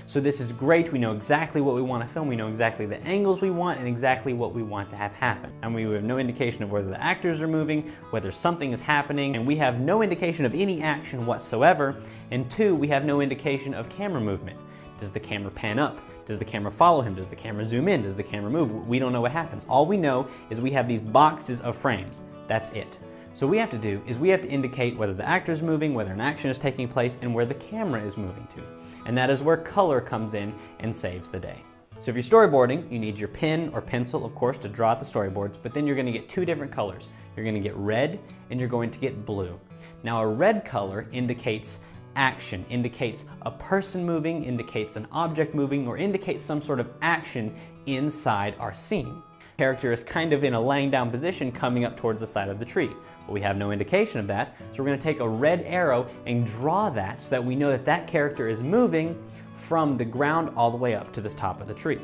So this is great. We know exactly what we want to film. We know exactly the angles we want and exactly what we want to have happen. And we have no indication of whether the actors are moving, whether something is happening, and we have no indication of any action whatsoever. And two, we have no indication of camera movement. Does the camera pan up? Does the camera follow him? Does the camera zoom in? Does the camera move? We don't know what happens. All we know is we have these boxes of frames. That's it. So what we have to do is we have to indicate whether the actor is moving, whether an action is taking place, and where the camera is moving to. And that is where color comes in and saves the day. So if you're storyboarding, you need your pen or pencil, of course, to draw out the storyboards, but then you're going to get two different colors. You're going to get red and you're going to get blue. Now a red color indicates action, indicates a person moving, indicates an object moving, or indicates some sort of action inside our scene. The character is kind of in a laying down position coming up towards the side of the tree. But we have no indication of that, so we're going to take a red arrow and draw that so that we know that that character is moving from the ground all the way up to the top of the tree.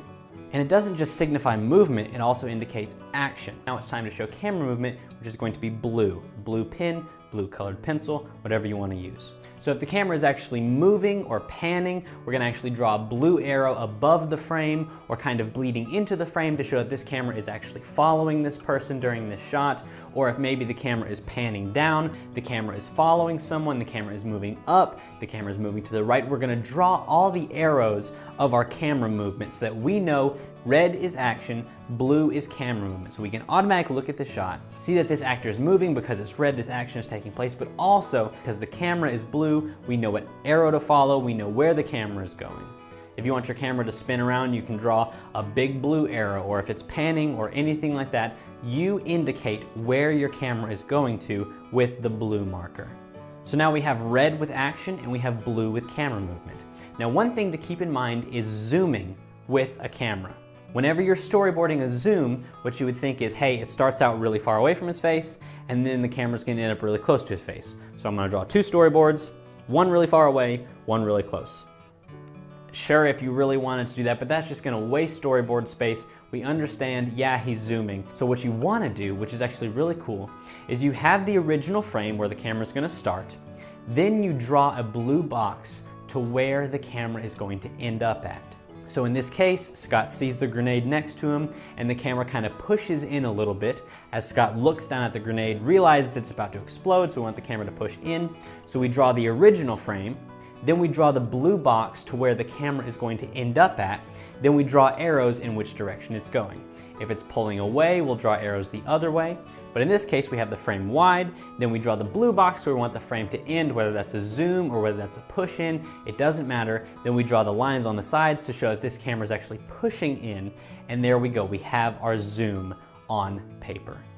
And it doesn't just signify movement, it also indicates action. Now it's time to show camera movement, which is going to be blue. Blue pen, blue colored pencil, whatever you want to use. So if the camera is actually moving or panning, we're going to actually draw a blue arrow above the frame or kind of bleeding into the frame to show that this camera is actually following this person during this shot. Or if maybe the camera is panning down, the camera is following someone, the camera is moving up, the camera is moving to the right, we're going to draw all the arrows of our camera movement so that we know red is action, blue is camera movement. So we can automatically look at the shot, see that this actor is moving because it's red, this action is taking place, but also because the camera is blue, we know what arrow to follow, we know where the camera is going. If you want your camera to spin around, you can draw a big blue arrow, or if it's panning or anything like that, you indicate where your camera is going to with the blue marker. So now we have red with action and we have blue with camera movement. Now one thing to keep in mind is zooming with a camera. Whenever you're storyboarding a zoom, what you would think is, hey, it starts out really far away from his face, and then the camera's gonna end up really close to his face. So I'm gonna draw two storyboards, one really far away, one really close. Sure, if you really wanted to do that, but that's just gonna waste storyboard space. We understand, yeah, he's zooming. So what you wanna do, which is actually really cool, is you have the original frame where the camera's gonna start, then you draw a blue box to where the camera is going to end up at. So in this case, Scott sees the grenade next to him and the camera kind of pushes in a little bit as Scott looks down at the grenade, realizes it's about to explode, so we want the camera to push in. So we draw the original frame, then we draw the blue box to where the camera is going to end up at, then we draw arrows in which direction it's going. If it's pulling away, we'll draw arrows the other way. But in this case, we have the frame wide, then we draw the blue box where we want the frame to end, whether that's a zoom or whether that's a push in, it doesn't matter. Then we draw the lines on the sides to show that this camera is actually pushing in, and there we go, we have our zoom on paper.